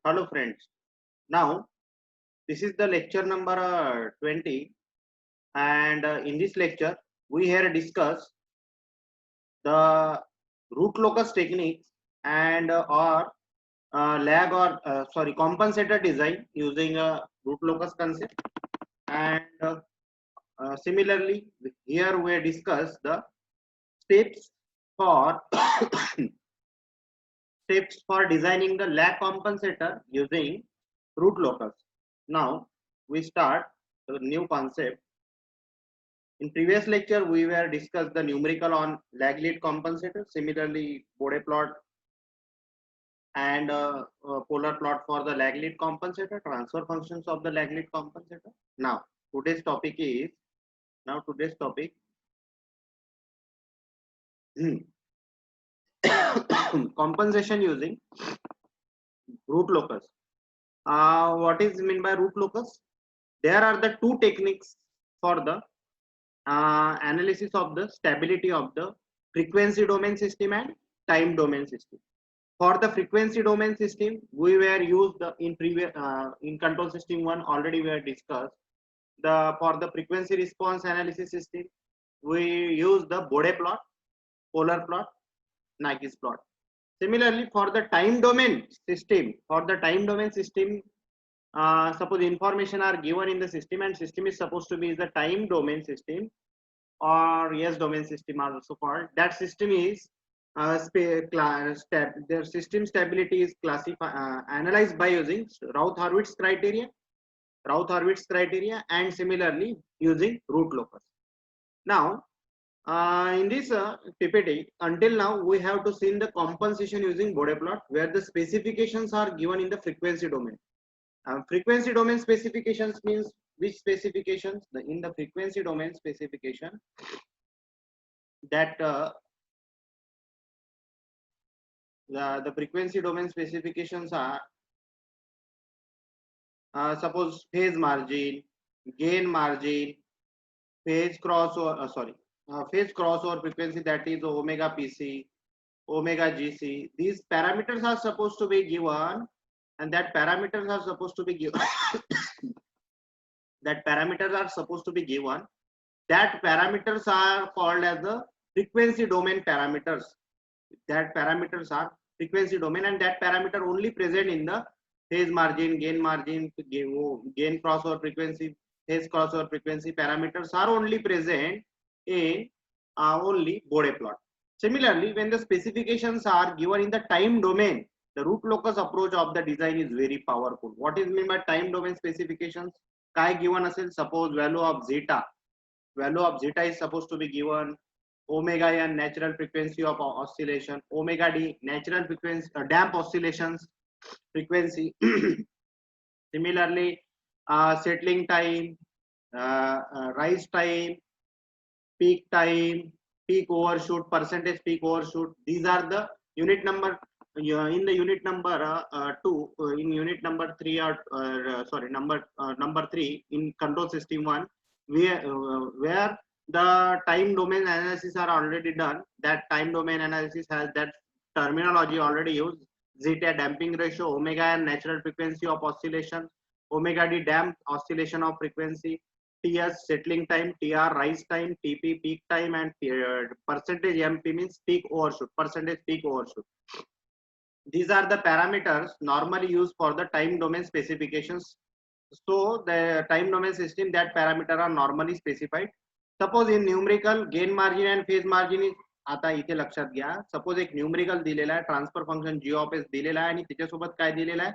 Hello friends. Now this is the lecture number 20, and in this lecture we here discuss the root locus techniques and or lag or compensator design using a root locus concept, and similarly here we discuss the steps for steps for designing the lag compensator using root locus. Now we start the new concept. In previous lecture, we were discussed the numerical on lag lead compensator. Similarly, Bode plot and polar plot for the lag lead compensator, transfer functions of the lag lead compensator. Now today's topic is compensation using root locus. What is meant by root locus? There are the two techniques for the analysis of the stability of the frequency domain system and time domain system. For the frequency domain system, we were used in previous in control system 1 already we have discussed for the frequency response analysis system. We use the Bode plot, polar plot, Nike's plot. Similarly, for the time domain system, suppose information are given in the system and system is supposed to be the time domain system or yes domain system also called. That system is their system stability is analyzed by using Routh-Hurwitz criteria, and similarly using root locus. Now in this PPT, until now we have to see the compensation using Bode plot, where the specifications are given in the frequency domain. Frequency domain specifications means which specifications? In the frequency domain specification, that the frequency domain specifications are suppose phase margin, gain margin, phase crossover frequency, that is omega PC, omega GC. These parameters are supposed to be given, and that parameters are supposed to be given. That parameters are called as the frequency domain parameters. That parameters are frequency domain, and that parameter only present in the phase margin, gain crossover frequency, phase crossover frequency parameters are only present in only Bode plot. Similarly, when the specifications are given in the time domain, the root locus approach of the design is very powerful. What is meant by time domain specifications? Kai given asil, suppose value of zeta is supposed to be given, omega n natural frequency of oscillation, omega d natural frequency damp oscillations frequency. Similarly, settling time, rise time, peak overshoot, percentage peak overshoot. These are the unit number in the unit number 2, in unit number 3 number 3 in control system 1, where the time domain analysis are already done. That time domain analysis has that terminology already used: Zeta damping ratio, omega n natural frequency of oscillation, omega d damped oscillation of frequency, TS settling time, TR rise time, TP peak time, and percentage MP means peak overshoot, percentage peak overshoot. These are the parameters normally used for the time domain specifications. So the time domain system, that parameter are normally specified. Suppose in numerical gain margin and phase margin is आता इथे लक्षात घ्या. Suppose एक numerical दिलेला आहे, transfer function g of s दिलेला आहे आणि त्याच्यासोबत काय दिलेला आहे,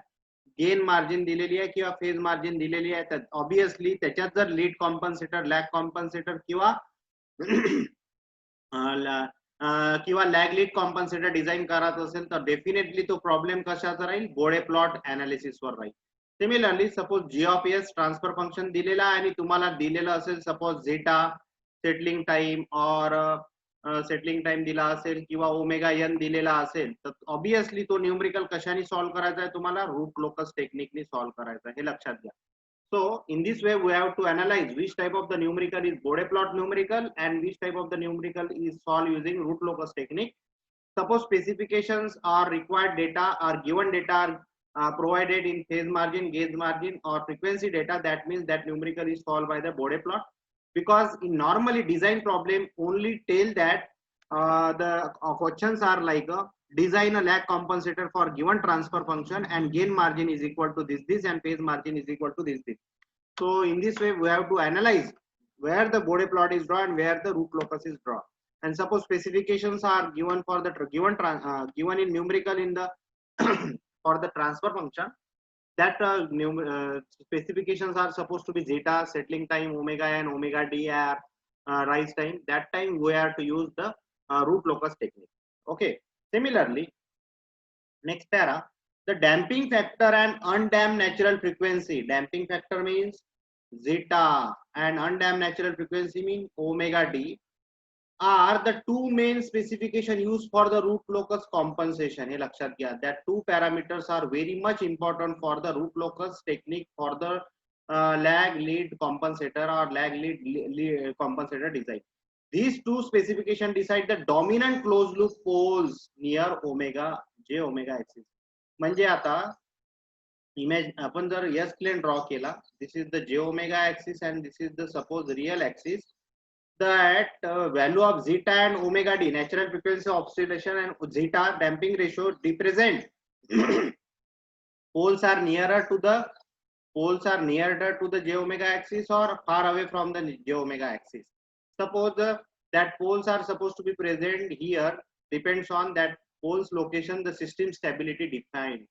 गेन मार्जिन दिलेली आहे किंवा फेज मार्जिन दिलेली आहे. तर ऑब्वियसली त्याच्यात जर लीड कॉम्पन्सेटर, लॅग कॉम्पन्सेटर किंवा लॅग लीड कॉम्पन्सेटर डिझाइन करायचं असेल तर डेफिनेटली तो प्रॉब्लेम कशाचा राहील, बोडे प्लॉट एनालिसिस वर राहील. Similarly suppose g of s transfer function दिलेला आहे आणि तुम्हाला दिलेलं असेल सपोज झेटा सेटलिंग टाइम और सेटलिंग टाइम दिला असेल किंवा ओमेगा एन दिलेला असेल, तर ऑब्वियसली तो न्यूमरिकल कशाने सॉल्व करायचा आहे, तुम्हाला रूट लोकस टेक्निकने सॉल्व करायचा आहे, हे लक्षात घ्या. So in this way we have to analyze which type of the numerical is Bode plot numerical and which type of the numerical is solved using root locus technique. Suppose specifications or required data or given data are provided in phase margin, gauge margin, or frequency data. That means that numerical is solved by the Bode plot. Because in normally design problem only tell that the questions are like design a lag compensator for given transfer function and gain margin is equal to this and phase margin is equal to this. So in this way we have to analyze where the Bode plot is drawn and where the root locus is drawn. And suppose specifications are given for the given in numerical in the for the transfer function, that specifications are supposed to be zeta, settling time, omega n, omega d, rise time. That time we have to use the root locus technique. Okay. Similarly, next para, the damping factor and undamped natural frequency. Damping factor means zeta and undamped natural frequency means omega d are the two main specification used for the root locus compensation. हे लक्षात घ्या. That two parameters are very much important for the root locus technique for the lag lead compensator or lag lead compensator design. These two specification decide the dominant closed loop poles near omega j omega axis. म्हणजे आता image आपण जर S plane draw केला, this is the j omega axis and this is the suppose real axis. That value of zeta and omega d, natural frequency oscillation, and zeta damping ratio represent poles are nearer to the j omega axis or far away from the j omega axis. Suppose that poles are supposed to be present here, depends on that poles location the system stability defined.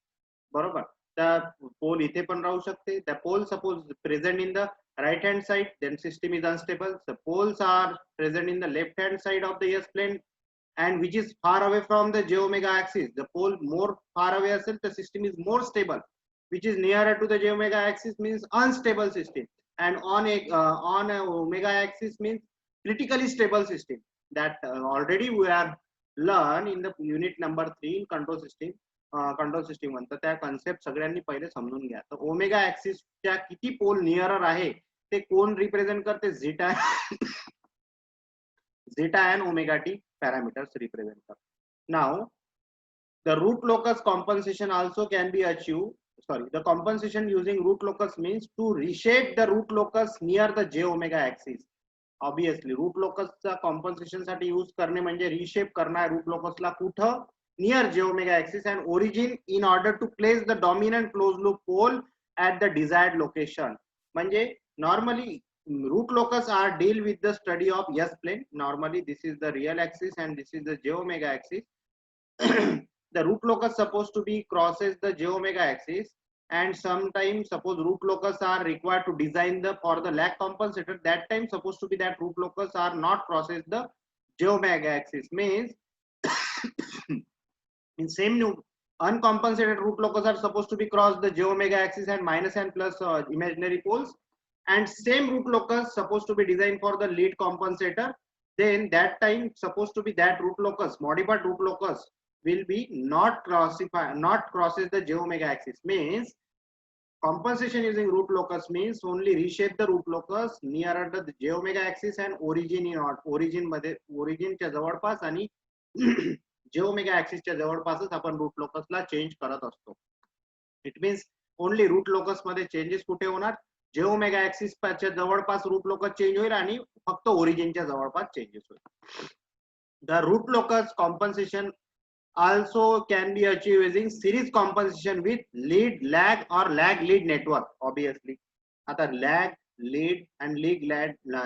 बरोबर. The pole इथे पण राहू शकते. The pole suppose present in the right hand side, then system is unstable. The poles are present in the left hand side of the S plane and which is far away from the j omega axis. The pole more far away asil, the system is more stable. Which is nearer to the j omega axis means unstable system, and on a omega axis means critically stable system. That already we have learned in the unit number 3 in control system. Control system म्हणतात त्या concept सगळ्यांनी पहिले समजून घ्या. तर omega ऍक्सिसच्या किती पोल nearer आहे ते कोण रिप्रेझेंट करते? झेटा and omega t parameters represent करतात. Now the root locus compensation also can be achieved. The compensation using root locus means to reshape the root locus near the j omega axis. Obviously root locus चा compensation साठी use करणे म्हणजे reshape करणार root locus ला कुठं? Near j omega axis and origin in order to place the dominant closed loop pole at the desired location. म्हणजे normally root locus are deal with the study of S plane. Normally this is the real axis and this is the j omega axis. The root locus supposed to be crosses the j omega axis, and sometimes suppose root locus are required to design the for the lag compensator. That time supposed to be that root locus are not crosses the j omega axis means in same new uncompensated root locus are supposed to be cross the j omega axis and minus and plus imaginary poles, and same root locus supposed to be designed for the lead compensator. Then that time supposed to be that root locus, modified root locus will be not crosses the j omega axis means compensation using root locus means only reshape the root locus nearer the j omega axis and origin in origin मध्ये origin च्या जवळपास आणि j omega axis च्या जवळपासच आपण root locus ला change करत असतो. It means only root locus मध्ये changes कुठे होणार? j omega axis च्या जवळपास रूट लोकस चेंज होईल आणि फक्त ओरिजिन च्या जवळपास चेंजेस होईल. The root locus compensation also can be achieved using series compensation with lead lag or lag lead network. Obviously आता lag lead and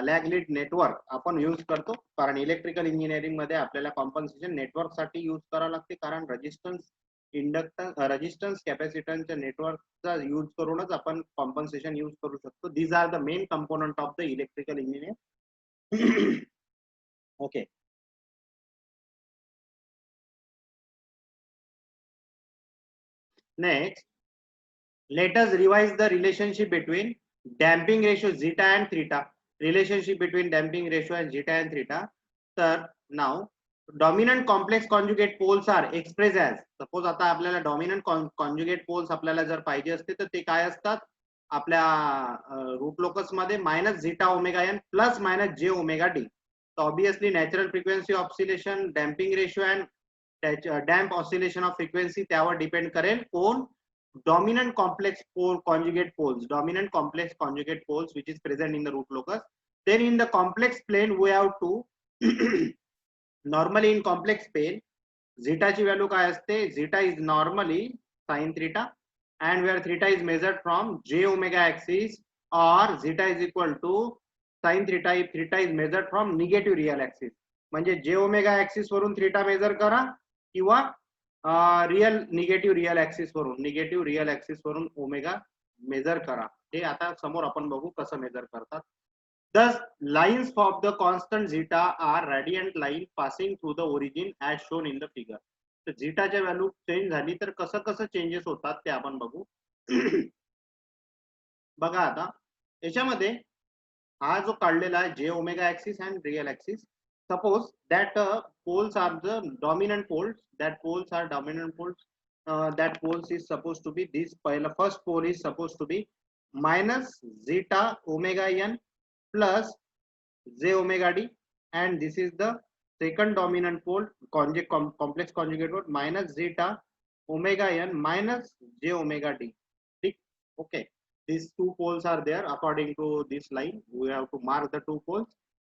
lag lead network आपण यूज करतो कारण इलेक्ट्रिकल इंजिनिअरिंग मध्ये आपल्याला कॉम्पन्सेशन नेटवर्क साठी use करावं लागते कारण रेजिस्टन्स कॅपॅसिटन्सच्या नेटवर्कचा यूज करूनच आपण कॉम्पन्सेशन यूज करू शकतो. These are the main component of the electrical engineer. Okay. Next, let us revise the relationship between damping ratio zeta and theta. Relationship between damping ratio and zeta and theta. So now dominant complex conjugate poles are expressed as, suppose आता आपल्याला dominant conjugate poles आपल्याला जर पाहिजे असते तर ते काय असतात? आपल्या रूट लोकस मध्ये minus zeta omega N plus minus J omega D. So obviously natural frequency oscillation, damping ratio and damp oscillation of frequency त्यावर डिपेंड करेल कोण? dominant complex pole conjugate poles, dominant complex conjugate poles which is present in the root locus. Then in the complex plane we have to normally in complex plane zeta ची value काय असते? Zeta is normally sin theta and where theta is measured from j omega axis, or zeta is equal to sin theta if theta is measured from negative real axis. म्हणजे j omega axis वरून theta measure करा किंवा negative real axis वरून omega major करा. हे आता समोर आपण बघू कसं मेजर करतात. Thus, lines of the constant zeta are radiant line passing through the origin as shown in the figure. तर झीटाच्या व्हॅल्यू चेंज झाली तर कसं कसं चेंजेस होतात ते आपण बघू. बघा आता याच्यामध्ये हा जो काढलेला आहे J omega axis and real axis. Suppose that poles are the dominant poles. That poles are dominant poles. That poles is supposed to be this. First pole is supposed to be minus zeta omega n plus j omega d, and this is the second dominant pole complex conjugate pole minus zeta omega n minus j omega d. Okay, these two poles are there according to this line. We have to mark the two poles.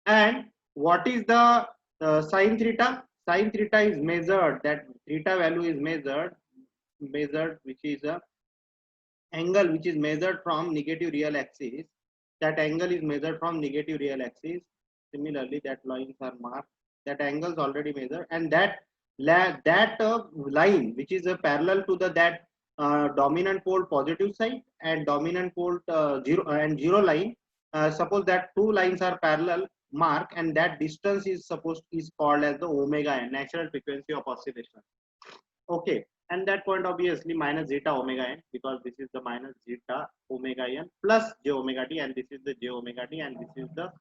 And what is the sin theta? Sin theta is measured, that theta value is measured which is a angle which is measured from negative real axis. That angle is measured from negative real axis. Similarly, that lines are marked, that angle is already measured, and that line which is parallel to that dominant pole positive side and dominant pole zero line. Suppose that two lines are parallel, mark, and that distance is called as the omega n, natural frequency of oscillation. Okay, and that point obviously minus zeta omega n, because this is the minus zeta omega n plus j omega d, and this is the j omega d, and this is the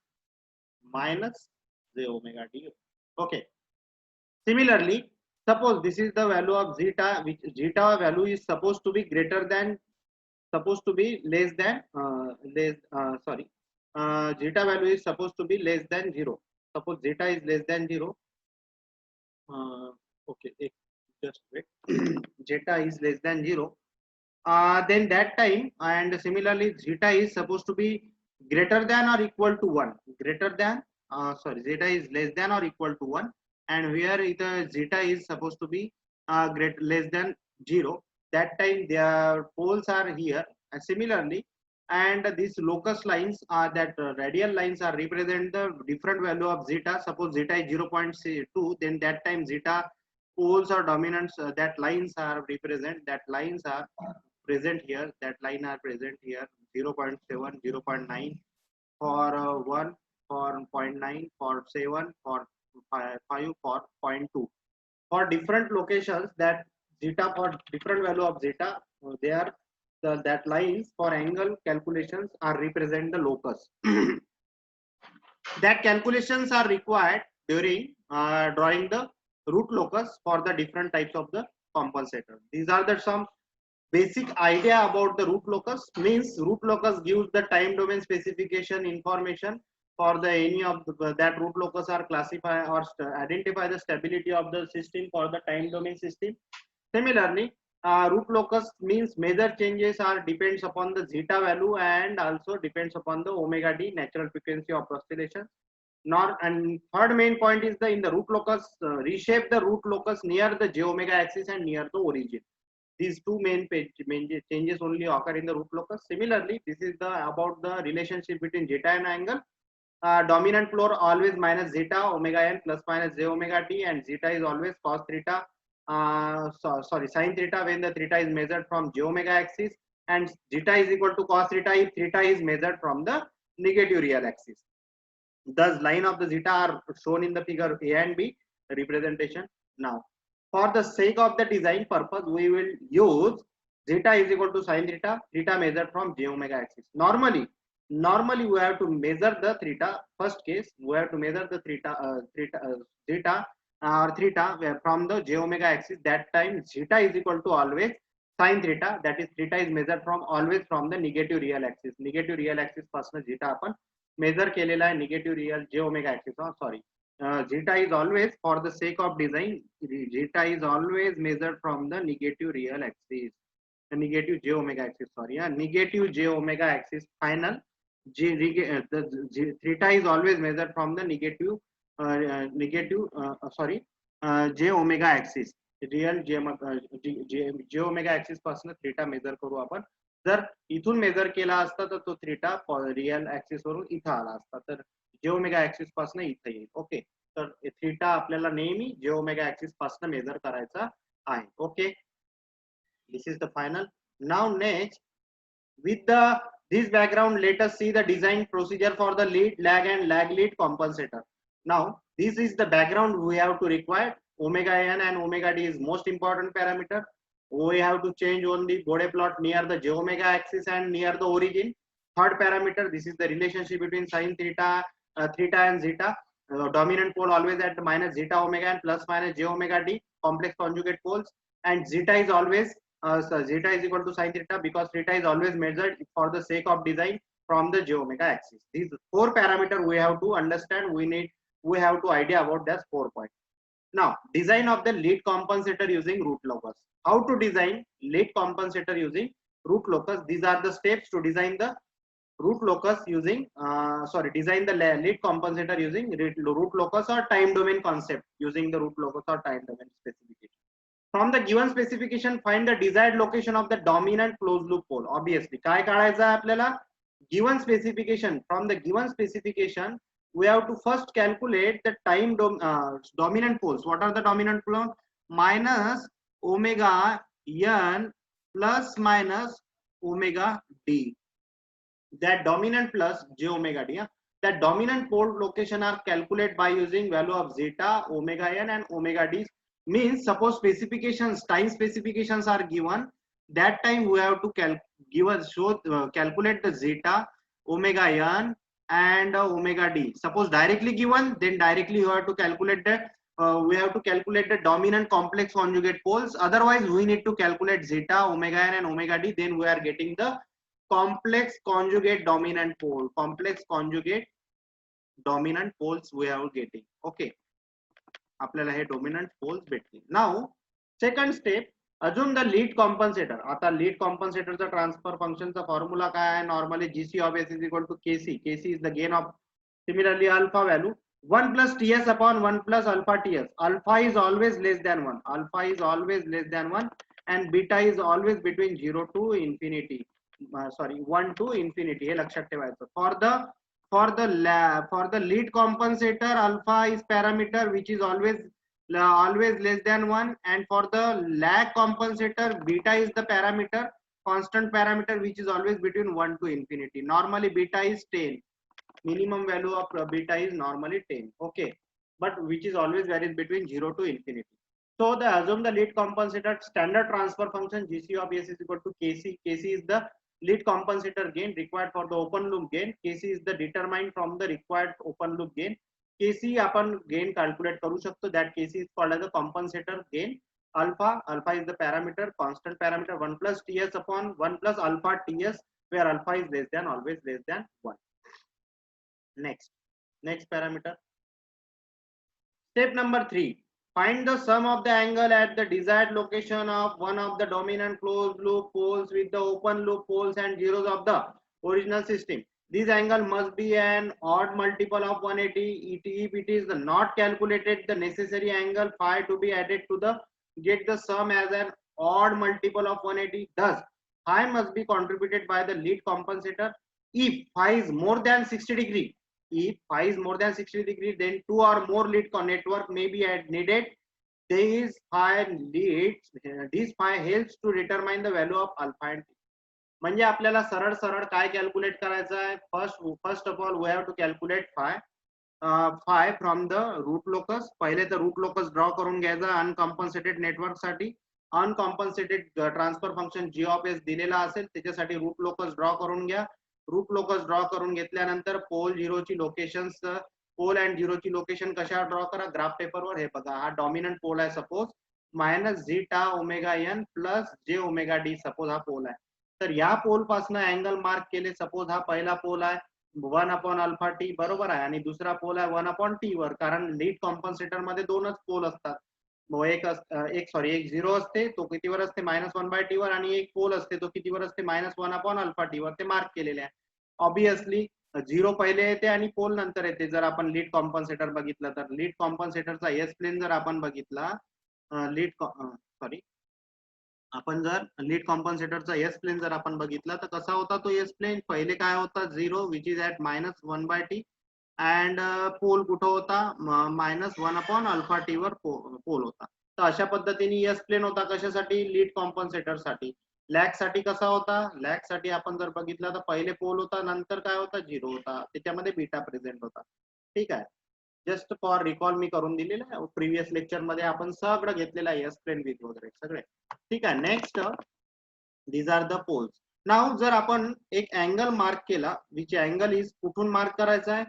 minus j omega d. Okay, similarly, suppose this is the value of zeta, which zeta value is supposed to be less than zeta value is supposed to be less than 0. Suppose zeta is less than 0. Okay, just wait. Zeta is less than 0. Then that time, and similarly zeta is supposed to be greater than or equal to 1. Zeta is less than or equal to 1, and where the zeta is supposed to be less than 0. That time their poles are here. And similarly, and these locus lines are that radial lines are represent the different value of zeta. Suppose zeta is 0.2, then that time zeta poles or dominants, that lines are present here, that line are present here, 0.7, 0.9 for 1, for 0.9, for 7, for 5, for 0.2. For different locations, that zeta, for different value of zeta, there that lines for angle calculations are represent the locus. That calculations are required during drawing the root locus for the different types of the compensator. These are the some basic idea about the root locus. Means root locus gives the time domain specification information for the any of that root locus are classify or identify the stability of the system for the time domain system. Similarly, root locus means major changes are depends upon the zeta value and also depends upon the omega d, natural frequency of oscillation. And third main point is in the root locus, reshape the root locus near the j omega axis and near the origin. These two main changes only occur in the root locus. Similarly, this is about the relationship between zeta and angle. Dominant pole always minus zeta omega n plus minus j omega t, and zeta is always cos theta. Sin theta when the theta is measured from j omega axis, and zeta is equal to cos theta if theta is measured from the negative real axis. Thus, line of the zeta are shown in the figure A and B representation. Now, for the sake of the design purpose, we will use zeta is equal to sin theta, theta measured from j omega axis. Normally we have to measure the theta. First case, we have to measure the zeta or theta from the j omega axis. That time zeta is equal to always sin theta, that is theta is measured from always from the negative real axis. Negative real axis पासून zeta आपण measure केलेला आहे negative real j omega axis. Zeta is always, for the sake of design, zeta is always measured from the negative real axis. negative j omega axis, sorry, negative j omega axis. Final theta is always measured from the negative j omega axis. Real j omega axis पासून theta major करू आपण. जर इथून major केला असता तर तो theta real axis वरून इथं आला असता, तर j omega axis पासून इथं येईल. ओके, तर थीटा आपल्याला नेहमी j omega axis पासून मेजर करायचा आहे. Okay, this is the final. Now next, with this background, let us see the design procedure for the lead, lag and lag lead compensator. Now this is the background we have to require. Omega n and omega d is most important parameter. We have to change only Bode plot near the j omega axis and near the origin. Third parameter, this is the relationship between sin theta, theta and zeta. Dominant pole always at minus zeta omega and plus minus j omega d, complex conjugate poles, and zeta is always so zeta is equal to sin theta because theta is always measured for the sake of design from the j omega axis. These 4 parameters we have to understand. We have to idea about that 4 points. Now design of the lead compensator using root locus. How to design lead compensator using root locus? These are the steps to design the root locus using design the lead compensator using root locus or time domain concept using the root locus or time domain specification. From the given specification, find the desired location of the dominant closed loop pole. Obviously, काय काढायचं आहे आपल्याला? Given specification. From the given specification, we have to first calculate the time dominant poles. What are the dominant poles? Minus omega n plus minus omega d. That dominant plus j omega d. That dominant pole location are calculated by using value of zeta, omega n and omega d. Means suppose specifications, time specifications are given, that time we have to calculate the zeta, omega n and omega d. Suppose directly given, then directly you have to calculate the we have to calculate the dominant complex conjugate poles. Otherwise we need to calculate zeta, omega n and omega d, then we are getting the complex conjugate dominant pole. Complex conjugate dominant poles we are getting. Okay, आपल्याला हे dominant poles भेटतील. Now second step, अजून the lead compensator. आता lead कॉम्पन्सेटरचा transfer फंक्शनचा formula काय आहे? Normally GC of S is equal to KC. KC is the gain of similarly alpha value 1 plus ts upon 1 plus alpha ts. Alpha is always less than 1. Alpha is always less than 1 and beta is always between 0 to infinity. 1 to infinity. हे लक्षात ठेवायचं. For the lead compensator, alpha is parameter which is always less than 1, and for the lag compensator, beta is the parameter, constant parameter which is always between 1 to infinity. Normally beta is 10. Minimum value of beta is normally 10. Okay, but which is always varies between 0 to infinity. So assume the lead compensator standard transfer function GC of S is equal to KC. KC is the lead compensator gain required for the open loop gain. KC is the determined from the required open loop gain. KC आपण gain calculate करू शकतो. That KC is called as the compensator gain. Alpha is the parameter, constant parameter 1 plus ts upon 1 plus alpha ts, where alpha is less than, always less than 1. Next parameter. Step number 3. Find the sum of the angle at the desired location of one of the dominant closed loop poles with the open loop poles and zeros of the original system. This angle must be an odd multiple of 180. If it is not calculated, the necessary angle phi to be added to get the sum as an odd multiple of 180. Thus, phi must be contributed by the lead compensator. If phi is more than 60 degree, then 2 or more lead network may be needed. This phi helps to determine the value of alpha and t. म्हणजे आपल्याला सरळ काय calculate करायचं आहे? First of all we have to calculate phi from the root locus. पहिले तर root locus draw करून घ्यायचा अनकॉम्पन्सेटेड नेटवर्क साठी. Uncompensated transfer function G of S दिलेला असेल त्याच्यासाठी रूट लोकस ड्रॉ करून घ्या. रूट लोकस ड्रॉ करून घेतल्यानंतर पोल झिरोची लोकेशन्स, पोल अँड झिरोची लोकेशन कशा ड्रॉ करा? ग्राफ पेपरवर. हे बघा, हा डॉमिनंट पोल आहे suppose, minus zeta omega N plus J omega D suppose हा पोल आहे. तर या पोल पासून अँगल मार्क केले. सपोज हा पहिला पोल आहे 1 अपॉन अल्फा टी, बरोबर आहे, आणि दुसरा पोल आहे 1 अपॉन टी वर, कारण लीड कॉम्पन्सेटर मध्ये दोनच पोल असतात. एक झिरो असते तो कितीवर असते -1/t वर, आणि एक पोल असते तो कितीवर असते -1/αt वर. ते मार्क केलेले आहे. ऑब्विसली झिरो पहिले येते आणि पोल नंतर येते. जर आपण लीड कॉम्पन्सेटर बघितला तर लीड कॉम्पन्सेटरचा एस प्लेन जर आपण बघितला, आपण जर लीड कॉम्पन्सेटरचा एस प्लेन जर आपण बघितला तर कसा होता तो एस प्लेन. पहिले काय होता 0 which is at -1/t and pole कुठं होता -1/αt वर पोल होता. तर अशा पद्धतीने एस प्लेन होता. कशासाठी? लीड कॉम्पन्सेटर साठी. लॅग साठी कसा होता? लॅग साठी आपण जर बघितलं तर पहिले पोल होता, नंतर काय होता 0 होता, त्याच्यामध्ये बीटा प्रेझेंट होता. ठीक आहे. जस्ट फॉर रिकॉल मी करून दिलेलं आहे. प्रिव्हियस लेक्चर मध्ये आपण सगळं घेतलेलं आहे एस प्लेन विथ वगैरे सगळे. ठीक आहे. Next, these are the poles. नाव जर आपण एक अँगल मार्क केला, विच अँगल इज, कुठून मार्क करायचा आहे?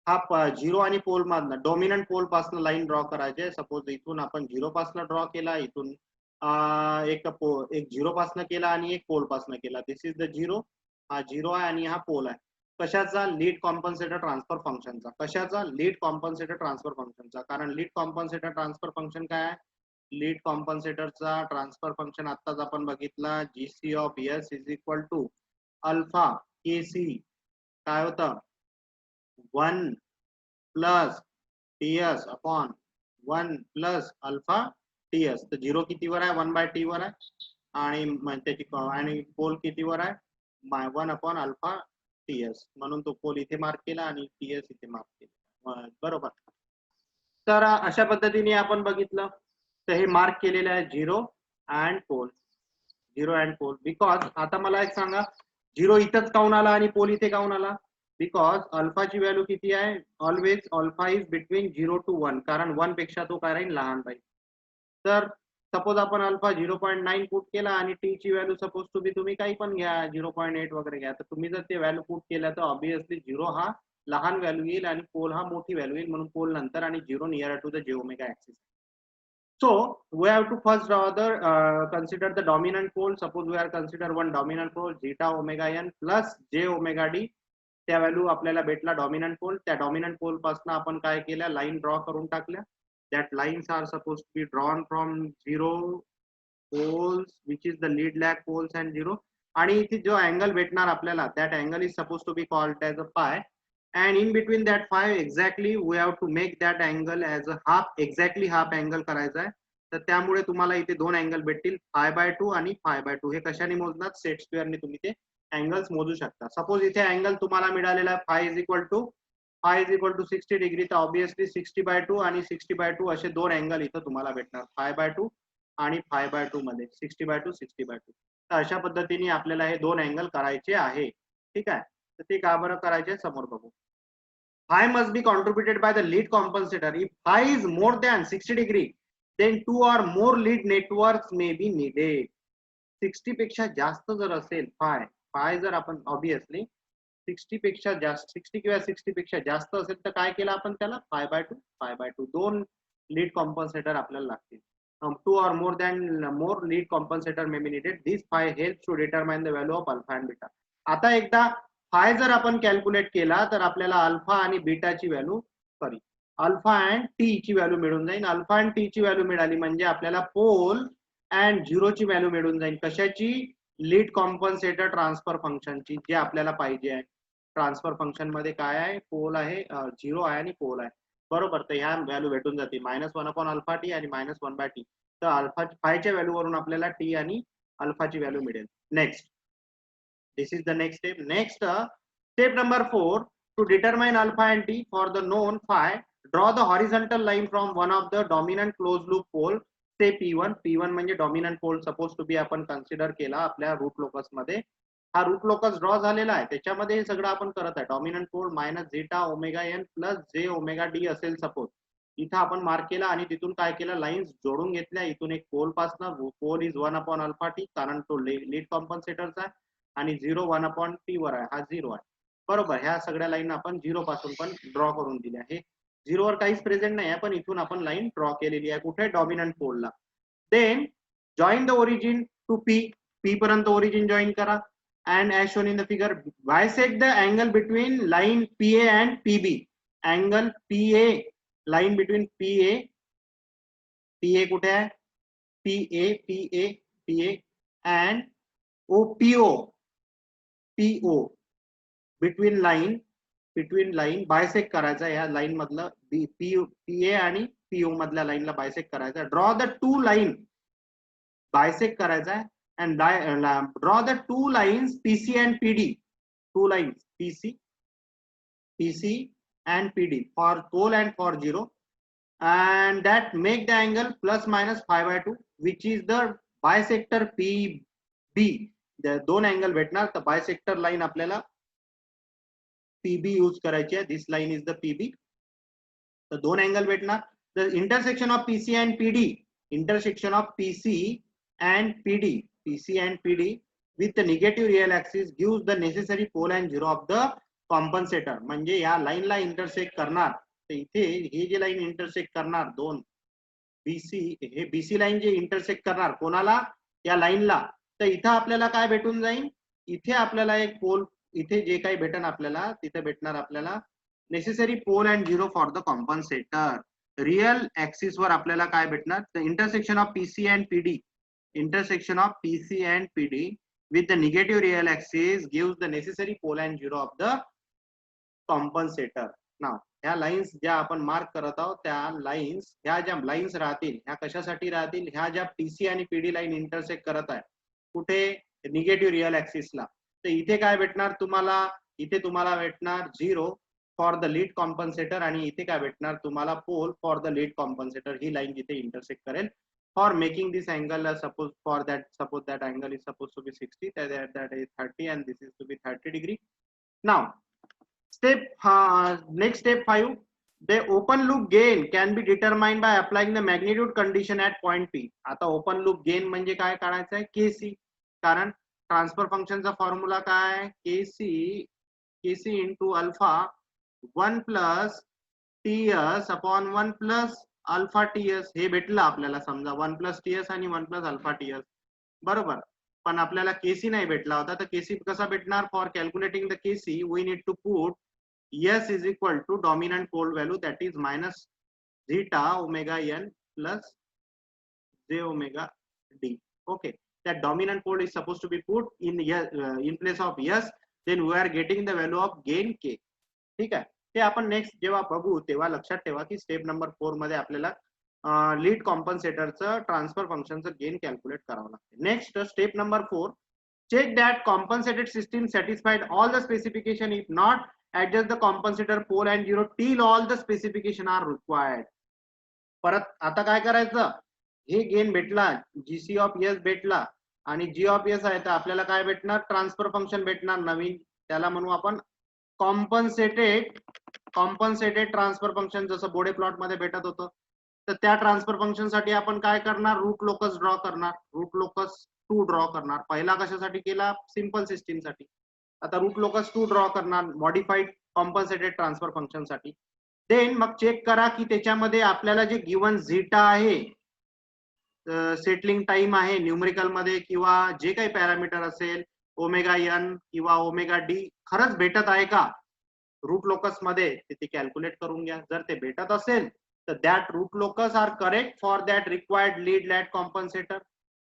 हा झिरो आणि पोल मधनं डॉमिनंट पोल पासून लाईन ड्रॉ करायचे. सपोज इथून आपण झिरो पासून ड्रॉ केला, इथून एक झिरो पासून केला आणि एक पोल पासून केला. This is the zero. हा झिरो आहे आणि हा पोल आहे. कशाचा? लीड कॉम्पन्सेटर ट्रान्सफर फंक्शनचा. कशाचा? लीड कॉम्पन्सेटर ट्रान्सफर फंक्शनचा. कारण लीड कॉम्पन्सेटर ट्रान्सफर फंक्शन काय आहे? लीड कॉम्पन्सेटरचा ट्रान्सफर फंक्शन आत्ताच आपण बघितला, GC of S is equal to alpha K C. काय होतं? 1 plus TS upon 1 plus alpha TS. तर झिरो कितीवर आहे? 1/t वर आहे, आणि त्याची आणि पोल कितीवर आहे? 1/अल्फा टीएस. म्हणून तो पोल इथे मार्क केला आणि टीएस इथे मार्क केला. बरोबर. तर अशा पद्धतीने आपण बघितलं. तर हे मार्क केलेलं आहे zero and pole. Zero and pole. Because आता मला एक सांगा, झिरो इथंच काऊन आला आणि पोल इथे काऊन आला? बिकॉज अल्फाची व्हॅल्यू किती आहे? Always alpha is between 0 to 1. कारण 1 पेक्षा तो काय राहील? लहान राहील. तर सपोज आपण अल्फा 0.9 पुट केला आणि टी ची व्हॅल्यू सपोज तुम्ही काही पण घ्या, 0.8 वगैरे घ्या. तर तुम्ही जर ते व्हॅल्यू पुट केल्या तर ऑब्विसली झिरो हा लहान व्हॅल्यू येईल आणि पोल हा मोठी व्हॅल्यू येईल. म्हणून पोल नंतर आणि zero near to the j omega axis. So we have to first consider the dominant pole. Suppose we are consider one dominant pole zeta omega n plus j omega d. त्या value आपल्याला भेटला dominant पोल. त्या dominant पोल पासून आपण काय केल्या? Line draw करून टाकल्या. That lines are supposed to be drawn from zero poles, which is the lead lag poles and zero. आणि इथे जो अँगल भेटणार आपल्याला, that angle is supposed to be called as a phi. And in between that phi exactly we have to make that angle as a half, exactly half angle करायचा आहे. तर त्यामुळे तुम्हाला इथे दोन अँगल भेटतील, π/2 आणि π/2. हे कशाने मोजणार? सेट स्क्वेअरने तुम्ही ते अँगल्स मोजू शकता. सपोज इथे अँगल तुम्हाला मिळालेला आहे phi is equal to 60 degree. तर ऑब्विसली 60/2 आणि 60/2 असे दोन अँगल इथं तुम्हाला भेटणार, π/2 आणि π/2 मध्ये 60/2 60/2. तर अशा पद्धतीने आपल्याला हे दोन अँगल करायचे आहे. ठीक आहे. तर ते का बरं करायचे समोर बघू. Phi must be contributed by the lead compensator. If phi is more than 60 degree, then two or more lead networks may be needed. 60 पेक्षा जास्त जर असेल phi जर आपण ऑब्विसली 60 पेक्षा जास्त, 60 किंवा 60 पेक्षा जास्त असेल तर काय केलं आपण त्याला? π/2 दोन लीड कॉम्पन्सेटर आपल्याला लागतील. Two or more lead compensator may be needed. This phi helps to determine the value of alpha and beta. आता एकदा phi जर आपण कॅल्क्युलेट केला तर आपल्याला अल्फा आणि बीटाची व्हॅल्यू, अल्फा अँड टी ची व्हॅल्यू मिळून जाईल. अल्फा अँड टी ची व्हॅल्यू मिळाली म्हणजे आपल्याला पोल अँड झिरो ची व्हॅल्यू मिळून जाईल. कशाची? लीड कॉम्पन्सेटर ट्रान्सफर फंक्शनची, जे आपल्याला पाहिजे आहे. ट्रान्सफर फंक्शन मध्ये काय आहे? पोल आहे, झिरो आहे आणि पोल आहे. बरोबर. तर ह्या व्हॅल्यू भेटून जाते -1/αt आणि -1/t. तर अल्फा फायच्या व्हॅल्यू वरून आपल्याला टी आणि अल्फाची व्हॅल्यू मिळेल. Next, this is the next step. Next, step number 4, to determine alpha and t for the known phi, draw the horizontal line from one of the dominant closed loop pole, say p1 म्हणजे dominant pole suppose to be आपण consider केला आपल्या root locus मध्ये. हा root locus draw झालेला आहे, त्याच्यामध्ये हे सगळं आपण करत आहे. डॉमिनंट पोल -zeta omega n plus j omega d असेल सपोज. इथं आपण मार्क केला आणि तिथून काय केलं? लाईन्स जोडून घेतल्या. इथून एक पोल पासनं, पोल इज 1/αt कारण तो लीड कॉम्पन्सेटरचा आहे, आणि 0 1/t वर आहे, हा 0 आहे. बरोबर. ह्या सगळ्या लाईन आपण 0 पासून पण ड्रॉ करून दिल्या. हे 0 वर काहीच प्रेझेंट नाही आहे, पण इथून आपण लाईन ड्रॉ केलेली आहे. कुठे? डॉमिनंट पोलला. Then join the origin to P पर्यंत ओरिजिन जॉईन करा. and as shown in the figure, bisect the angle between line PA and PB. Angle PA, line between PA PA कुठे आहे? PA and PO between line bisect करायचा, या line मधलं PA आणि PO मधल्या लाईनला bisect करायचा. Draw the two line, bisect करायचा आहे and draw the two lines PC and PD, two lines PC and PD for pole and for zero, and that make the angle plus minus 5/2, which is the bisector PB. the दोन angle भेटणार, तर bisector line आपल्याला PB use करायची आहे. This line is the PB. तर दोन angle भेटणार. The intersection of PC and PD, intersection of PC and PD with the negative real axis gives the necessary pole and zero of the compensator. म्हणजे या लाईनला intersect करणार, तर इथे हे जे line intersect करणार दोन BC, हे BC लाईन जे intersect करणार कोणाला? या लाईनला. तर इथं आपल्याला काय भेटून जाईल? इथे आपल्याला एक पोल, इथे जे काही भेटन आपल्याला तिथे भेटणार आपल्याला necessary pole and zero for the compensator. Real axis वर आपल्याला काय भेटणार? The intersection of PC and PD, intersection of PC and PD with the negative real axis gives the necessary pole and zero of the compensator. Now ह्या lines ज्या आपण mark करत आहोत, त्या लाईन्स, ह्या ज्या लाईन्स राहतील, ह्या कशासाठी राहतील? ह्या ज्या PC आणि PD लाईन इंटरसेक्ट करत आहे कुठे? निगेटिव्ह रिअल ऍक्सिसला. तर इथे काय भेटणार तुम्हाला? इथे तुम्हाला भेटणार 0 फॉर द लीड कॉम्पन्सेटर, आणि इथे काय भेटणार तुम्हाला? Pole for the lead compensator. ही लाईन जिथे इंटरसेक्ट करेल for making this angle, suppose that angle is supposed to be 60, that is 30, and this is to be 30 degree. Now next step 5, the open loop gain can be determined by applying the magnitude condition at point P. आता open loop gain म्हणजे काय काढायचं आहे? KC. कारण transfer फंक्शनचा formula काय? KC into alpha 1 plus TS upon 1 plus alpha TS. हे भेटलं आपल्याला, समजा 1 plus TS आणि 1 plus अल्फा TS, बरोबर. पण आपल्याला KC नाही भेटला होता, तर KC कसा भेटणार? For calculating the KC we need to put S is equal to dominant pole value, that is minus zeta omega n plus j omega d. Okay, that dominant pole is supposed to be put in place of S, then we are getting the value of gain K. ठीक आहे. ते आपण next जेव्हा बघू तेव्हा लक्षात ठेवा की स्टेप नंबर 4 मध्ये आपल्याला लीड कॉम्पन्सेटरचं ट्रान्सफर फंक्शनचं गेन कॅल्क्युलेट करावं लागते. Next step number 4, check that compensated system satisfied all the specification. If not, adjust the compensator pole and zero till all the specification are required. परत आता काय करायचं? हे गेन भेटला, GC ऑफ S भेटला आणि G ऑफ S आहे, तर आपल्याला काय भेटणार? ट्रान्सफर फंक्शन भेटणार नवीन, त्याला म्हणू आपण कॉम्पन्सेटेड ट्रान्सफर फंक्शन, जसं बोडे प्लॉट मध्ये भेटत होतं. तर त्या ट्रान्सफर फंक्शन साठी आपण काय करणार? रूट लोकस ड्रॉ करणार. रूट लोकस 2 ड्रॉ करणार. पहिला कशासाठी केला? सिंपल सिस्टीम साठी. आता रूट लोकस 2 ड्रॉ करणार मॉडिफाईड कॉम्पन्सेटेड ट्रान्सफर फंक्शन साठी. देन मग चेक करा की त्याच्यामध्ये आपल्याला जे गिवन झीटा आहे, सेटलिंग टाइम आहे न्यूमेरिकल मध्ये, किंवा जे काही पॅरामीटर असेल ओमेगा n किंवा ओमेगा d, खरंच भेटत आहे का रूट लोकस मध्ये? ते कॅल्क्युलेट करून घ्या. जर ते भेटत असेल तर that root locus are correct for that required lead lag compensator,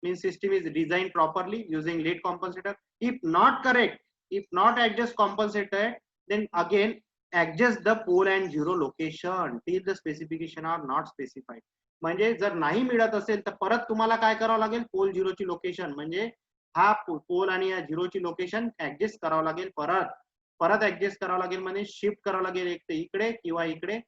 means system is designed properly using lead compensator. If not correct, if not adjust compensator, then again adjust the pole and zero location till the specification are not specified. म्हणजे जर नाही मिळत असेल तर परत तुम्हाला काय करावं लागेल? पोल झिरोची लोकेशन, म्हणजे हा पोल आणि या झिरोची लोकेशन ऍडजस्ट करावं लागेल. परत ऍडजस्ट करावं लागेल, म्हणजे शिफ्ट करावं लागेल, एक तर इकडे किंवा इकडे,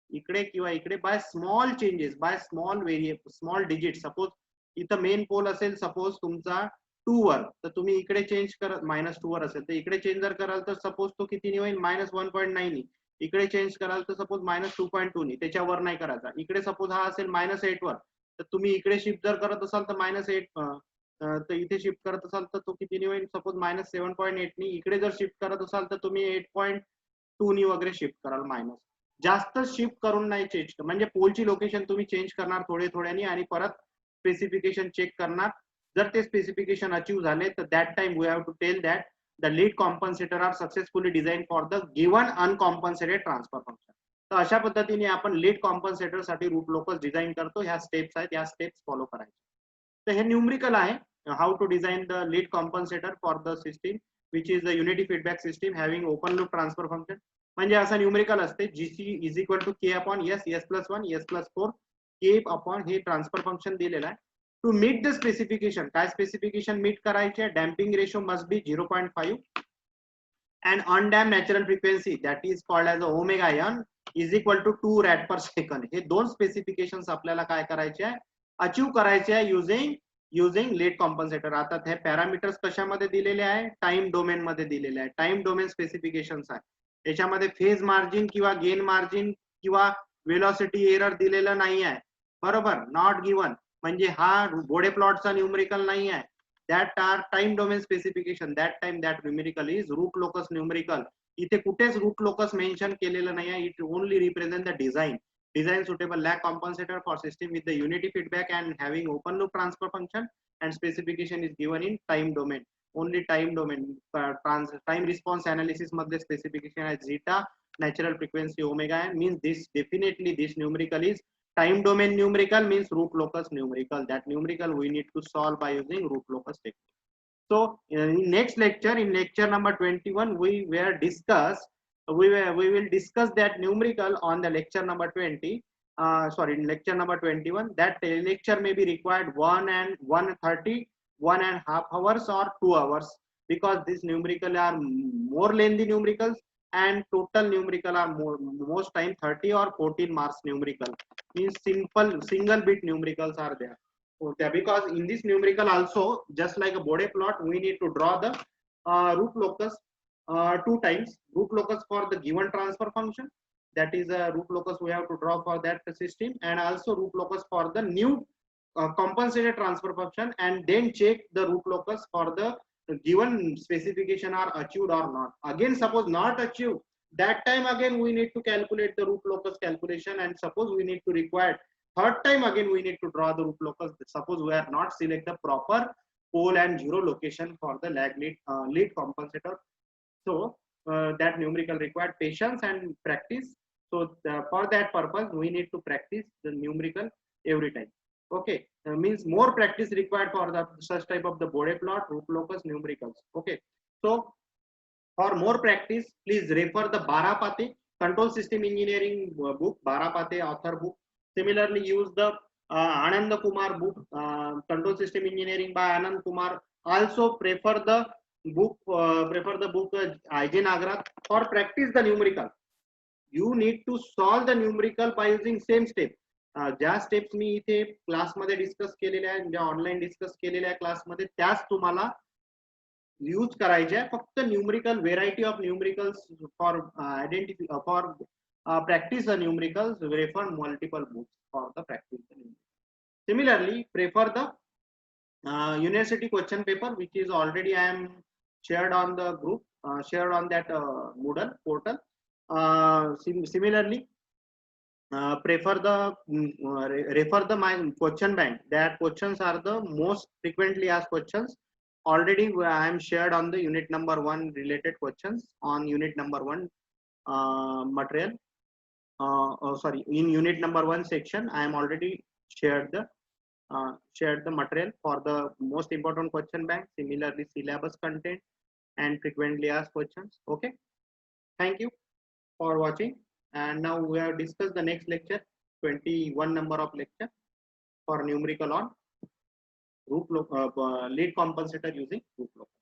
इकडे किंवा इकडे, by small changes, by small variable, small digit. Suppose इथं मेन पोल असेल सपोज तुमचा 2 वर, तर तुम्ही इकडे चेंज करत -2 वर असेल तर इकडे चेंज जर कराल तर सपोज तो किती होईल? -1.9. इकडे चेंज कराल तर सपोज -2.2 नी, त्याच्यावर नाही करायचा. इकडे सपोज हा असेल -8 वर, तर तुम्ही इकडे शिफ्ट जर करत असाल तर -8, तर इथे शिफ्ट करत असाल तर तो किती होईल? सपोज -7.8 नी. इकडे जर शिफ्ट करत असाल तर तुम्ही 8.2 नी वगैरे शिफ्ट कराल. जास्त शिफ्ट करून नाही चेंज, म्हणजे पोलची लोकेशन तुम्ही चेंज करणार थोड्यानी आणि परत स्पेसिफिकेशन चेक करणार. जर ते स्पेसिफिकेशन अचीव झाले तर that time we have to tell that the lead compensator are successfully designed for the given uncompensated transfer function. तर अशा पद्धतीने आपण लीड कॉम्पन्सेटर साठी रूट लोकस डिझाइन करतो. ह्या स्टेप्स आहेत, या स्टेप्स फॉलो करायचे. तर हे न्यूमरिकल आहे, how to design the lead compensator for the system which is the unity feedback system having open loop transfer function. म्हणजे असं न्यूमरिकल असते GC is equal to K upon S, S+1, S+4, K upon हे transfer function दिलेलं आहे. To meet the specification, काय specification meet करायचे? Damping ratio must be 0.5 and undamped natural frequency that is called as omega n is equal to 2 rad per second. हे दोन specifications आपल्याला काय करायचे आहे? अचीव करायचे आहे युझिंग लीड कॉम्पन्सेटर. आता हे पॅरामीटर्स कशामध्ये दिलेले आहे? टाइम डोमेन मध्ये दिलेले आहे. टाइम डोमेन स्पेसिफिकेशन्स आहे. त्याच्यामध्ये फेज मार्जिन किंवा गेन मार्जिन किंवा वेलोसिटी एरर दिलेलं नाही आहे, बरोबर, नॉट गिवन. म्हणजे हा बोडे प्लॉटचा न्यूमरिकल नाही आहे. that are time domain specification, that time that numerical is root locus numerical. इथे कुठेच root locus mention केलेलं नाही आहे. It only represent the design suitable lag compensator for system with the unity feedback and having open loop transfer function, and specification is given in time domain, only time domain. Time response analysis मध्ये specification आहे zeta, natural frequency omega n. Means this definitely this numerical is time domain numerical, means root locus numerical. That numerical we need to solve by using root locus technique. So in next lecture, in lecture number 21, we will discuss that numerical on the lecture number 20. In lecture number 21. That lecture may be required 1.5 hours or 2 hours, because these numerical are more lengthy numericals, and total numerical are most time 30 or 14 marks numerical. Means simple single bit numericals are there. Okay, because in this numerical also, just like a Bode plot, we need to draw the root locus 2 times. Root locus for the given transfer function, that is a root locus we have to draw for that system, and also root locus for the new compensated transfer function, and then check the root locus for the given specification are achieved or not. Again, suppose not achieved, that time again we need to calculate the root locus calculation, and suppose we need to require third time again we need to draw the root locus. Suppose we are not select the proper pole and zero location for the lag lead compensator. So that numerical required patience and practice. So for that purpose we need to practice the numerical every time. Okay, means more practice required for the such type of the Bode plot, root locus, numericals. Okay, so for more practice, please refer the Barapate Control System Engineering book, Barapate author book. Similarly, use the Anand Kumar book, Control System Engineering by Anand Kumar. Also prefer the book IJ Nagarath. For practice the numerical, you need to solve the numerical by using same step. ज्या steps मी इथे क्लासमध्ये discuss केलेल्या आहेत, ज्या online discuss केलेल्या आहे क्लासमध्ये, त्याच तुम्हाला यूज करायचे आहे. फक्त numerical variety of numericals for identify for practice the numericals, refer multiple books for the practice the numericals. Similarly, prefer the university question paper, which is already I am shared on the group, shared on that Moodle portal. Similarly, refer the my question bank. That questions are the most frequently asked questions. Already I am shared on the unit number 1 related questions on unit number 1 material. In unit number 1 section, I am already shared the material for the most important question bank. Similarly, syllabus content and frequently asked questions. Okay, thank you for watching. And now we have discussed the next lecture, 21 number of lecture for numerical on lead compensator using root locus.